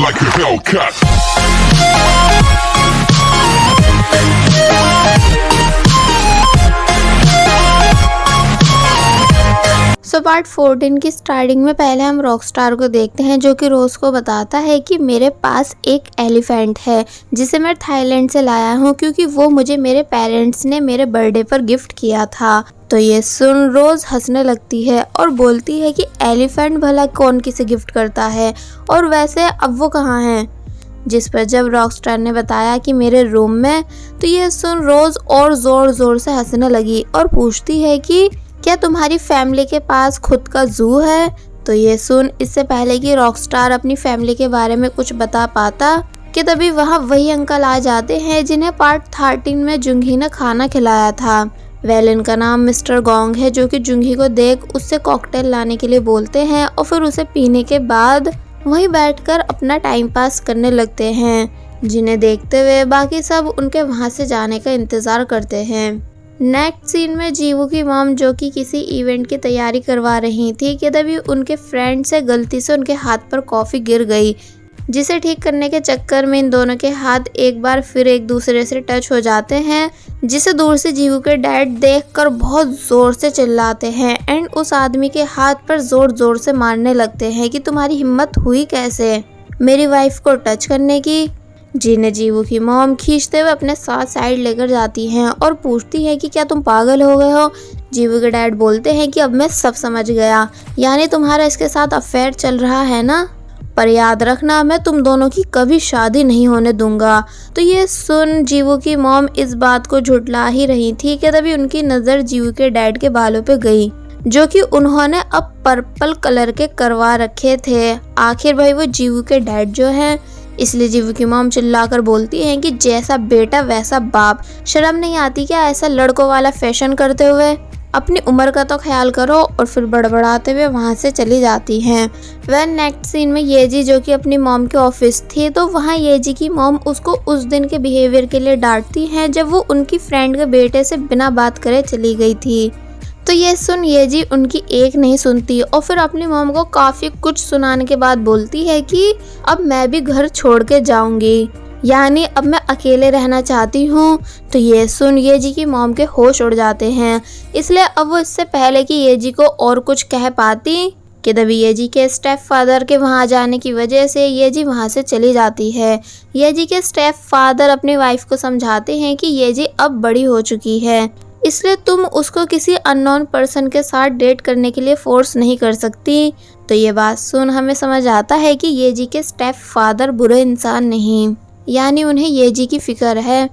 like a Hellcat. Part 14 की starting में पहले हम रॉकस्टार को देखते हैं, जो कि रोज को बताता है कि मेरे पास एक एलिफेंट है जिसे मैं थाईलैंड से लाया हूँ, क्योंकि वो मुझे मेरे पेरेंट्स ने मेरे बर्थडे पर गिफ्ट किया था। तो ये सुन रोज हंसने लगती है और बोलती है कि एलिफेंट भला कौन किसे गिफ्ट करता है, और वैसे अब वो कहाँ है। जिस पर जब रॉकस्टार ने बताया कि मेरे रूम में, तो ये सुन रोज और जोर जोर से हंसने लगी और पूछती है कि क्या तुम्हारी फैमिली के पास खुद का जू है। तो ये सुन इससे पहले कि रॉकस्टार अपनी फैमिली के बारे में कुछ बता पाता कि तभी वहाँ वही अंकल आ जाते हैं जिन्हें पार्ट 13 में जुंगी ने खाना खिलाया था। वेल इनका नाम मिस्टर गोंग है, जो कि जुंगी को देख उससे कॉकटेल लाने के लिए बोलते हैं और फिर उसे पीने के बाद वहीं बैठकर अपना टाइम पास करने लगते हैं, जिन्हें देखते हुए बाकी सब उनके वहाँ से जाने का इंतजार करते हैं। नेक्स्ट सीन में जीवू की मॉम, जो कि किसी इवेंट की तैयारी करवा रही थी, कि तभी उनके फ्रेंड से गलती से उनके हाथ पर कॉफ़ी गिर गई, जिसे ठीक करने के चक्कर में इन दोनों के हाथ एक बार फिर एक दूसरे से टच हो जाते हैं, जिसे दूर से जीवू के डैड देखकर बहुत ज़ोर से चिल्लाते हैं एंड उस आदमी के हाथ पर ज़ोर ज़ोर से मारने लगते हैं कि तुम्हारी हिम्मत हुई कैसे मेरी वाइफ को टच करने की। जिन्हें जीवू की मॉम खींचते हुए अपने साथ साइड लेकर जाती हैं और पूछती है कि क्या तुम पागल हो गए हो। जीवू के डैड बोलते हैं कि अब मैं सब समझ गया, यानी तुम्हारा इसके साथ अफेयर चल रहा है ना, पर याद रखना मैं तुम दोनों की कभी शादी नहीं होने दूंगा। तो ये सुन जीवू की मॉम इस बात को झुठला ही रही थी कि तभी उनकी नज़र जीवू के डैड के बालों पे गई, जो कि उन्होंने अब पर्पल कलर के करवा रखे थे। आखिर भाई वो जीवू के डैड जो हैं, इसलिए जीवू की मॉम चिल्लाकर बोलती हैं कि जैसा बेटा वैसा बाप, शर्म नहीं आती क्या ऐसा लड़कों वाला फैशन करते हुए, अपनी उम्र का तो ख्याल करो। और फिर बड़बड़ाते हुए वहाँ से चली जाती हैं। वह नेक्स्ट सीन में येजी, जो कि अपनी मॉम के ऑफिस थी, तो वहाँ येजी की मॉम उसको उस दिन के बिहेवियर के लिए डांटती हैं जब वो उनकी फ्रेंड के बेटे से बिना बात करे चली गई थी। तो ये सुन येजी उनकी एक नहीं सुनती और फिर अपनी मॉम को काफ़ी कुछ सुनाने के बाद बोलती है कि अब मैं भी घर छोड़ के जाऊंगी, यानी अब मैं अकेले रहना चाहती हूँ। तो ये सुन येजी की मॉम के होश उड़ जाते हैं, इसलिए अब वो इससे पहले कि येजी को और कुछ कह पाती कि तभी येजी के स्टेप फादर के वहाँ जाने की वजह से येजी वहाँ से चली जाती है। येजी के स्टेप फादर अपनी वाइफ को समझाते हैं कि येजी अब बड़ी हो चुकी है, इसलिए तुम उसको किसी अननोन पर्सन के साथ डेट करने के लिए फोर्स नहीं कर सकती। तो ये बात सुन हमें समझ आता है कि येजी के स्टेप फादर बुरे इंसान नहीं, यानी उन्हें येजी की फिक्र है।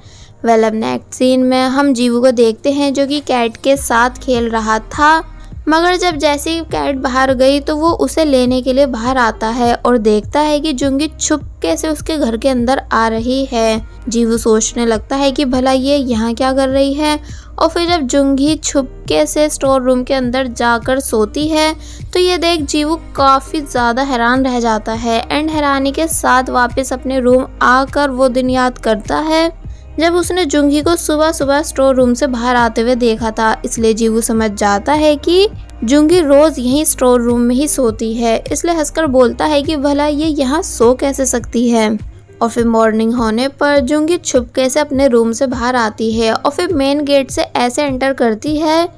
वेल अब नेक्स्ट सीन में हम जीवू को देखते हैं, जो कि कैट के साथ खेल रहा था, मगर जब जैसे ही कैट बाहर गई तो वो उसे लेने के लिए बाहर आता है और देखता है कि जुंगी छुपके से उसके घर के अंदर आ रही है। जीवू सोचने लगता है कि भला ये यहाँ क्या कर रही है, और फिर जब जुंगी छुपके से स्टोर रूम के अंदर जाकर सोती है तो ये देख जीवू काफ़ी ज़्यादा हैरान रह जाता है एंड हैरानी के साथ वापस अपने रूम आकर वो दिन याद करता है जब उसने जुंगी को सुबह सुबह स्टोर रूम से बाहर आते हुए देखा था। इसलिए जीवू समझ जाता है कि जुंगी रोज़ यहीं स्टोर रूम में ही सोती है, इसलिए हंसकर बोलता है कि भला ये यहाँ सो कैसे सकती है। और फिर मॉर्निंग होने पर जुंगी छुपके से अपने रूम से बाहर आती है और फिर मेन गेट से ऐसे एंटर करती है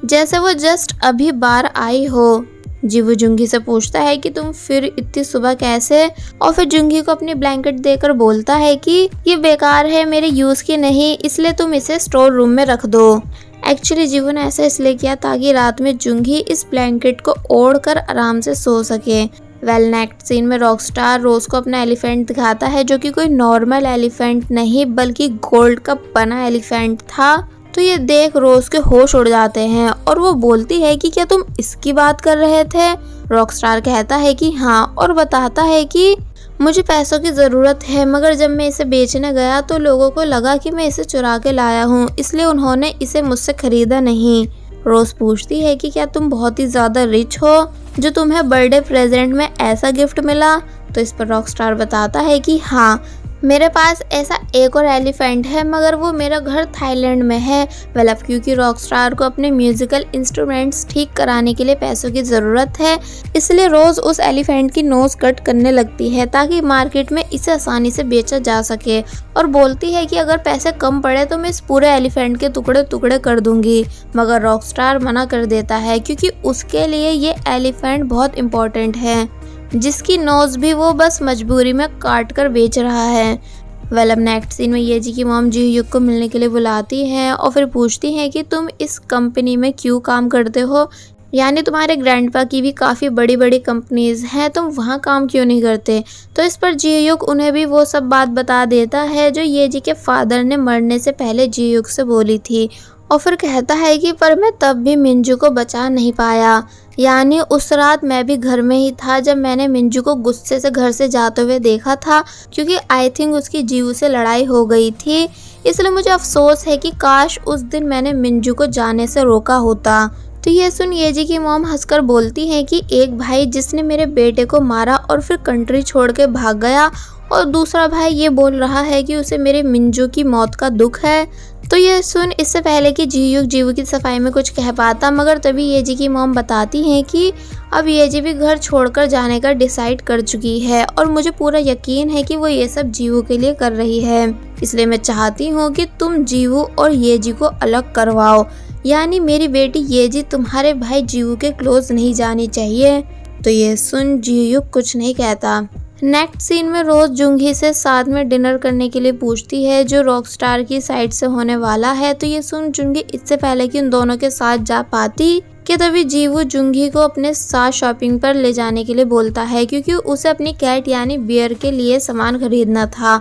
जैसे वो जस्ट अभी बाहर आई हो। जीवू जुंगी से पूछता है कि तुम फिर इतनी सुबह कैसे, और फिर जुंगी को अपनी ब्लैंकेट देकर बोलता है कि ये बेकार है, मेरे यूज़ की नहीं, इसलिए तुम इसे स्टोर रूम में रख दो। एक्चुअली जीवू ने ऐसा इसलिए किया ताकि रात में जुंगी इस ब्लैंकेट को ओढ़कर आराम से सो सके। वेल नेक्स्ट सीन में रॉकस्टार रोज को अपना एलिफेंट दिखाता है, जो कि कोई नॉर्मल एलिफेंट नहीं बल्कि गोल्ड का बना एलिफेंट था। तो ये देख रोज के होश उड़ जाते हैं और वो बोलती है कि क्या तुम इसकी बात कर रहे थे। रॉकस्टार कहता है कि हाँ और बताता है कि मुझे पैसों की ज़रूरत है, मगर जब मैं इसे बेचने गया तो लोगों को लगा कि मैं इसे चुरा के लाया हूँ, इसलिए उन्होंने इसे मुझसे ख़रीदा नहीं। रोज पूछती है कि क्या तुम बहुत ही ज़्यादा रिच हो जो तुम्हें बर्थडे प्रेजेंट में ऐसा गिफ्ट मिला। तो इस पर रॉकस्टार बताता है कि हाँ, मेरे पास ऐसा एक और एलिफेंट है मगर वो मेरा घर थाईलैंड में है। अब क्योंकि रॉकस्टार को अपने म्यूजिकल इंस्ट्रूमेंट्स ठीक कराने के लिए पैसों की ज़रूरत है, इसलिए रोज़ उस एलिफेंट की नोज़ कट करने लगती है ताकि मार्केट में इसे आसानी से बेचा जा सके, और बोलती है कि अगर पैसे कम पड़े तो मैं इस पूरे एलिफेंट के टुकड़े टुकड़े कर दूंगी। मगर रॉकस्टार मना कर देता है क्योंकि उसके लिए ये एलिफेंट बहुत इम्पोर्टेंट है, जिसकी नोज भी वो बस मजबूरी में काट कर बेच रहा है। अब नेक्स्ट सीन में येजी की मॉम जी युग को मिलने के लिए बुलाती हैं और फिर पूछती हैं कि तुम इस कंपनी में क्यों काम करते हो, यानी तुम्हारे ग्रैंडपा की भी काफ़ी बड़ी बड़ी कंपनीज हैं, तुम वहाँ काम क्यों नहीं करते। तो इस पर जी युग उन्हें भी वो सब बात बता देता है जो येजी के फादर ने मरने से पहले जी युग से बोली थी, और फिर कहता है कि पर मैं तब भी मिंजू को बचा नहीं पाया, यानी उस रात मैं भी घर में ही था जब मैंने मिंजू को गुस्से से घर से जाते हुए देखा था, क्योंकि आई थिंक उसकी जीवू से लड़ाई हो गई थी, इसलिए मुझे अफसोस है कि काश उस दिन मैंने मिंजू को जाने से रोका होता। तो ये सुन येजी की मॉम हंसकर बोलती हैं कि एक भाई जिसने मेरे बेटे को मारा और फिर कंट्री छोड़ के भाग गया, और दूसरा भाई ये बोल रहा है कि उसे मेरे मिंजू की मौत का दुख है। तो ये सुन इससे पहले कि जीवू की सफाई में कुछ कह पाता, मगर तभी येजी की मॉम बताती हैं कि अब येजी भी घर छोड़कर जाने का डिसाइड कर चुकी है, और मुझे पूरा यकीन है कि वो ये सब जीवू के लिए कर रही है, इसलिए मैं चाहती हूँ कि तुम जीवू और येजी को अलग करवाओ, यानी मेरी बेटी येजी तुम्हारे भाई जीवू के क्लोज नहीं जानी चाहिए। तो ये सुन जीयू कुछ नहीं कहता। नेक्स्ट सीन में रोज जुंगी से साथ में डिनर करने के लिए पूछती है जो रॉकस्टार की साइड से होने वाला है। तो ये सुन जुंगी इससे पहले कि उन दोनों के साथ जा पाती कि तभी जीवू जुंगी को अपने साथ शॉपिंग पर ले जाने के लिए बोलता है, क्योंकि उसे अपनी कैट यानी बियर के लिए सामान खरीदना था,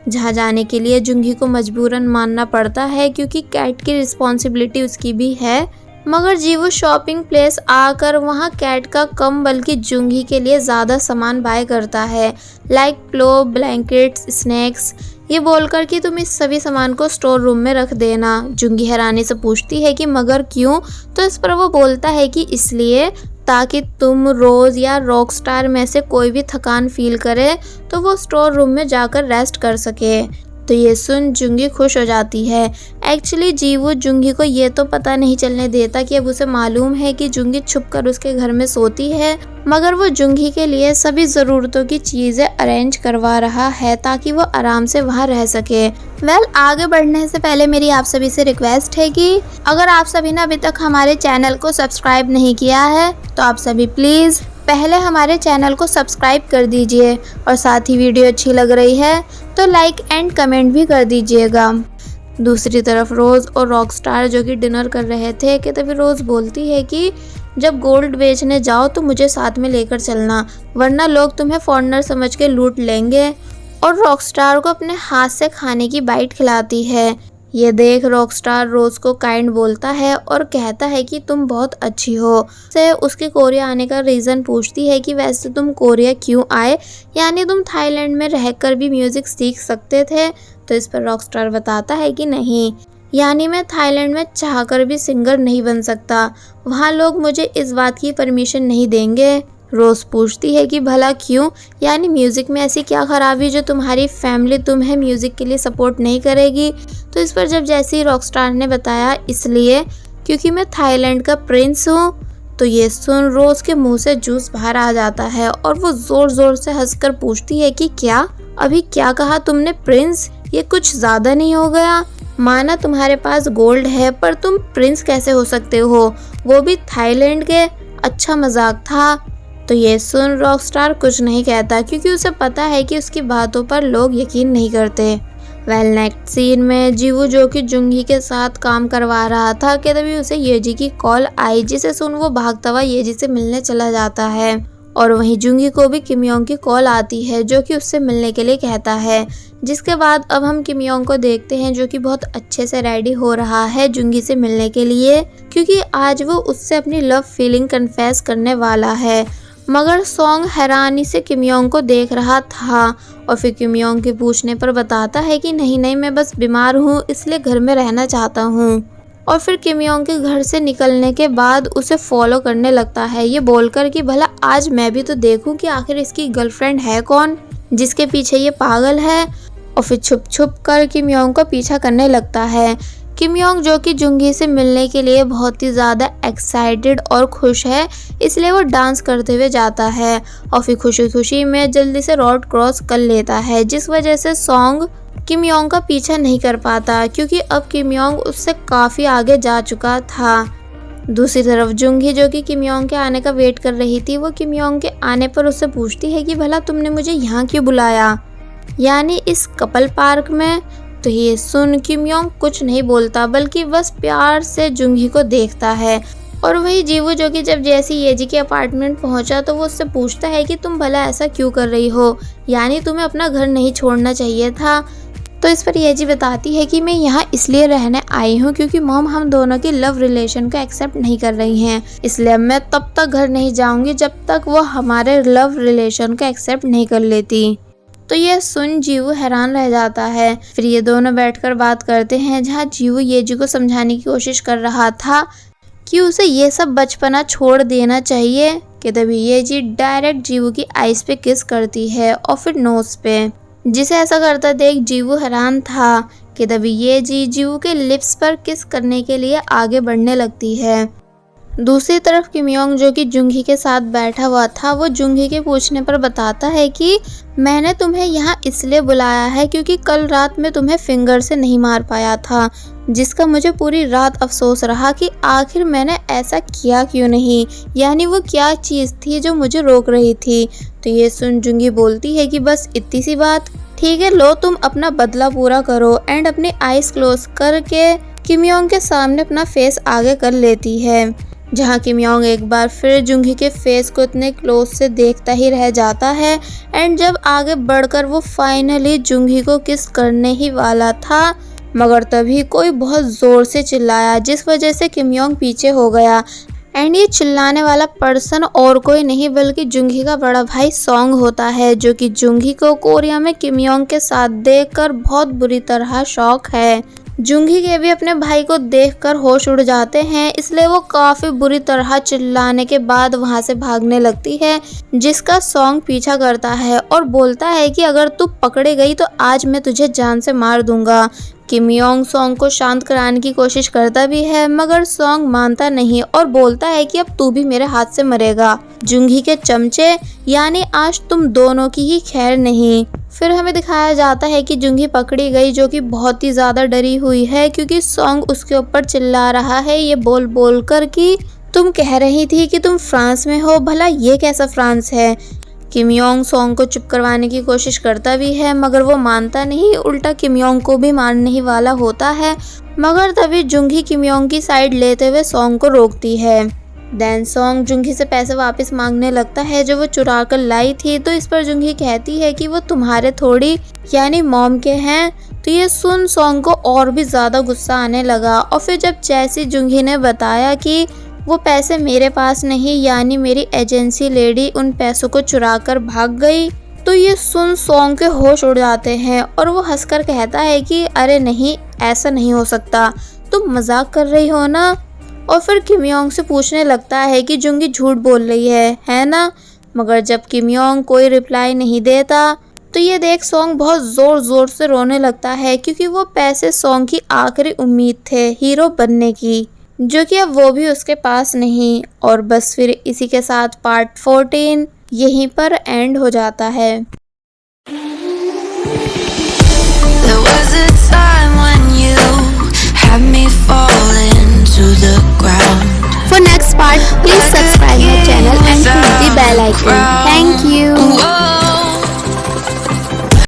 जहाँ जाने के लिए जुंगी को मजबूरन मानना पड़ता है क्योंकि कैट की रिस्पॉन्सिबिलिटी उसकी भी है। मगर जीवू शॉपिंग प्लेस आकर वहाँ कैट का कम बल्कि जुंगी के लिए ज़्यादा सामान बाय करता है, लाइक पिलो, ब्लैंकेट्स, स्नैक्स, ये बोलकर कि तुम इस सभी सामान को स्टोर रूम में रख देना। जुंगी हैरानी से पूछती है कि मगर क्यों, तो इस पर वो बोलता है कि इसलिए ताकि तुम रोज़ या रॉकस्टार में से कोई भी थकान फील करे तो वो स्टोर रूम में जाकर रेस्ट कर सके। तो ये सुन जुंगी खुश हो जाती है। एक्चुअली जीवू जुंगी को ये तो पता नहीं चलने देता कि अब उसे मालूम है कि जुंगी छुपकर उसके घर में सोती है, मगर वो जुंगी के लिए सभी ज़रूरतों की चीज़ें अरेंज करवा रहा है ताकि वो आराम से वहाँ रह सके। आगे बढ़ने से पहले मेरी आप सभी से रिक्वेस्ट है कि अगर आप सभी ने अभी तक हमारे चैनल को सब्सक्राइब नहीं किया है तो आप सभी प्लीज़ पहले हमारे चैनल को सब्सक्राइब कर दीजिए, और साथ ही वीडियो अच्छी लग रही है तो लाइक एंड कमेंट भी कर दीजिएगा। दूसरी तरफ रोज़ और रॉकस्टार जो कि डिनर कर रहे थे कि तभी रोज़ बोलती है कि जब गोल्ड बेचने जाओ तो मुझे साथ में लेकर चलना, वरना लोग तुम्हें फॉरेनर समझ के लूट लेंगे, और रॉकस्टार को अपने हाथ से खाने की बाइट खिलाती है। ये देख रॉकस्टार रोज को काइंड बोलता है और कहता है कि तुम बहुत अच्छी हो। से उसके कोरिया आने का रीज़न पूछती है कि वैसे तुम कोरिया क्यों आए, यानी तुम थाईलैंड में रहकर भी म्यूज़िक सीख सकते थे। तो इस पर रॉकस्टार बताता है कि नहीं, यानी मैं थाईलैंड में चाहकर भी सिंगर नहीं बन सकता, वहाँ लोग मुझे इस बात की परमिशन नहीं देंगे। रोज़ पूछती है कि भला क्यों, यानी म्यूज़िक में ऐसी क्या खराबी जो तुम्हारी फैमिली तुम्हें म्यूज़िक के लिए सपोर्ट नहीं करेगी। तो इस पर जब जैसे ही रॉकस्टार ने बताया इसलिए क्योंकि मैं थाईलैंड का प्रिंस हूँ। तो ये सुन रोज़ के मुंह से जूस बाहर आ जाता है और वो ज़ोर ज़ोर से हंसकर पूछती है कि क्या, अभी क्या कहा तुमने प्रिंस, ये कुछ ज़्यादा नहीं हो गया। माना तुम्हारे पास गोल्ड है पर तुम प्रिंस कैसे हो सकते हो, वो भी थाईलैंड के। अच्छा मजाक था। तो ये सुन रॉकस्टार कुछ नहीं कहता क्योंकि उसे पता है कि उसकी बातों पर लोग यकीन नहीं करते। नेक्स्ट सीन में जीवू जो कि जुंगी के साथ काम करवा रहा था कि तभी उसे येजी की कॉल आई, जिसे सुन वो भागता हुआ येजी से मिलने चला जाता है। और वहीं जुंगी को भी किम योंग की कॉल आती है जो कि उससे मिलने के लिए कहता है। जिसके बाद अब हम किम योंग को देखते हैं जो कि बहुत अच्छे से रेडी हो रहा है जुंगी से मिलने के लिए, क्योंकि आज वो उससे अपनी लव फीलिंग कन्फेस करने वाला है। मगर सॉन्ग हैरानी से किम योंग को देख रहा था और फिर किम योंग के पूछने पर बताता है कि नहीं मैं बस बीमार हूँ इसलिए घर में रहना चाहता हूँ। और फिर किम योंग के घर से निकलने के बाद उसे फॉलो करने लगता है, ये बोलकर कि भला आज मैं भी तो देखूं कि आखिर इसकी गर्लफ्रेंड है कौन जिसके पीछे ये पागल है। और फिर छुप छुप कर किम योंग का पीछा करने लगता है। किम योंग जो कि जुंगी से मिलने के लिए बहुत ही ज़्यादा एक्साइटेड और खुश है, इसलिए वो डांस करते हुए जाता है और फिर खुशी खुशी में जल्दी से रोड क्रॉस कर लेता है, जिस वजह से सॉन्ग किम योंग का पीछा नहीं कर पाता क्योंकि अब किम योंग उससे काफ़ी आगे जा चुका था। दूसरी तरफ जुंगी जो कि किम योंग के आने का वेट कर रही थी, वो किम योंग के आने पर उससे पूछती है कि भला तुमने मुझे यहाँ क्यों बुलाया, यानी इस कपल पार्क में। तो ये सुन किम योंग कुछ नहीं बोलता बल्कि बस प्यार से जुंगी को देखता है। और वही जीवू जो कि जब जैसी येजी के अपार्टमेंट पहुंचा तो वो उससे पूछता है कि तुम भला ऐसा क्यों कर रही हो, यानी तुम्हें अपना घर नहीं छोड़ना चाहिए था। तो इस पर येजी बताती है कि मैं यहाँ इसलिए रहने आई हूँ क्योंकि मॉम हम दोनों की लव रिलेशन को एक्सेप्ट नहीं कर रही हैं, इसलिए मैं तब तक घर नहीं जाऊँगी जब तक वो हमारे लव रिलेशन को एक्सेप्ट नहीं कर लेती। तो ये सुन जीवू हैरान रह जाता है। फिर ये दोनों बैठकर बात करते हैं, जहाँ जीवू येजी को समझाने की कोशिश कर रहा था कि उसे ये सब बचपना छोड़ देना चाहिए कि तभी येजी डायरेक्ट जीवू की आईज पे किस करती है और फिर नोज पे। जिसे ऐसा करता देख जीवू हैरान था कि तभी येजी जीवू के लिप्स पर किस करने के लिए आगे बढ़ने लगती है। दूसरी तरफ किम योंग जो कि जुंगी के साथ बैठा हुआ था, वो जुंगी के पूछने पर बताता है कि मैंने तुम्हें यहाँ इसलिए बुलाया है क्योंकि कल रात में तुम्हें फिंगर से नहीं मार पाया था, जिसका मुझे पूरी रात अफसोस रहा कि आखिर मैंने ऐसा किया क्यों नहीं, यानी वो क्या चीज़ थी जो मुझे रोक रही थी। तो ये सुन जुंगी बोलती है कि बस इतनी सी बात, ठीक है लो तुम अपना बदला पूरा करो, एंड अपनी आईज क्लोज करके किम योंग के सामने अपना फेस आगे कर लेती है, जहाँ किम योंग एक बार फिर जुंगी के फेस को इतने क्लोज से देखता ही रह जाता है। एंड जब आगे बढ़कर वो फाइनली जुंगी को किस करने ही वाला था, मगर तभी कोई बहुत ज़ोर से चिल्लाया, जिस वजह से किम योंग पीछे हो गया। एंड ये चिल्लाने वाला पर्सन और कोई नहीं बल्कि जुंगी का बड़ा भाई सॉन्ग होता है, जो कि जुंगी को कोरिया में किम योंग के साथ देखकर बहुत बुरी तरह शॉक है। जुंगी के भी अपने भाई को देखकर होश उड़ जाते हैं, इसलिए वो काफ़ी बुरी तरह चिल्लाने के बाद वहाँ से भागने लगती है, जिसका सॉन्ग पीछा करता है और बोलता है कि अगर तू पकड़े गई तो आज मैं तुझे जान से मार दूंगा। किम योंग सॉन्ग को शांत कराने की कोशिश करता भी है, मगर सॉन्ग मानता नहीं और बोलता है कि अब तू भी मेरे हाथ से मरेगा जुंगी के चमचे, यानी आज तुम दोनों की ही खैर नहीं। फिर हमें दिखाया जाता है कि जुंगी पकड़ी गई, जो कि बहुत ही ज़्यादा डरी हुई है क्योंकि सॉन्ग उसके ऊपर चिल्ला रहा है ये बोल बोल कर कि तुम कह रही थी कि तुम फ्रांस में हो, भला ये कैसा फ्रांस है। किम योंग सॉन्ग को चुप करवाने की कोशिश करता भी है, मगर वो मानता नहीं, उल्टा किम योंग को भी मारने ही वाला होता है। मगर तभी जुंगी किम योंग की साइड लेते हुए सॉन्ग को रोकती है। देन सॉन्ग जुंगी से पैसे वापस मांगने लगता है जो वो चुरा कर लाई थी। तो इस पर जुंगी कहती है कि वो तुम्हारे थोड़ी यानी मॉम के हैं। तो ये सुन सॉन्ग को और भी ज़्यादा गुस्सा आने लगा और फिर जब जैसी जुंगी ने बताया कि वो पैसे मेरे पास नहीं, यानी मेरी एजेंसी लेडी उन पैसों को चुरा कर भाग गई, तो ये सुन सॉन्ग के होश उड़ जाते हैं और वो हंसकर कहता है कि अरे नहीं, ऐसा नहीं हो सकता, तुम मजाक कर रही हो ना। और फिर किम योंग से पूछने लगता है कि जुंगी झूठ बोल रही है ना। मगर जब किम योंग कोई रिप्लाई नहीं देता तो ये देख सॉन्ग बहुत ज़ोर ज़ोर से रोने लगता है, क्योंकि वो पैसे सॉन्ग की आखिरी उम्मीद थे हीरो बनने की, जो कि अब वो भी उसके पास नहीं। और बस फिर इसी के साथ पार्ट 14 यहीं पर एंड हो जाता है। There was a time when you had me falling to the ground. For next part, please subscribe my channel and hit the bell icon. Thank you. Whoa.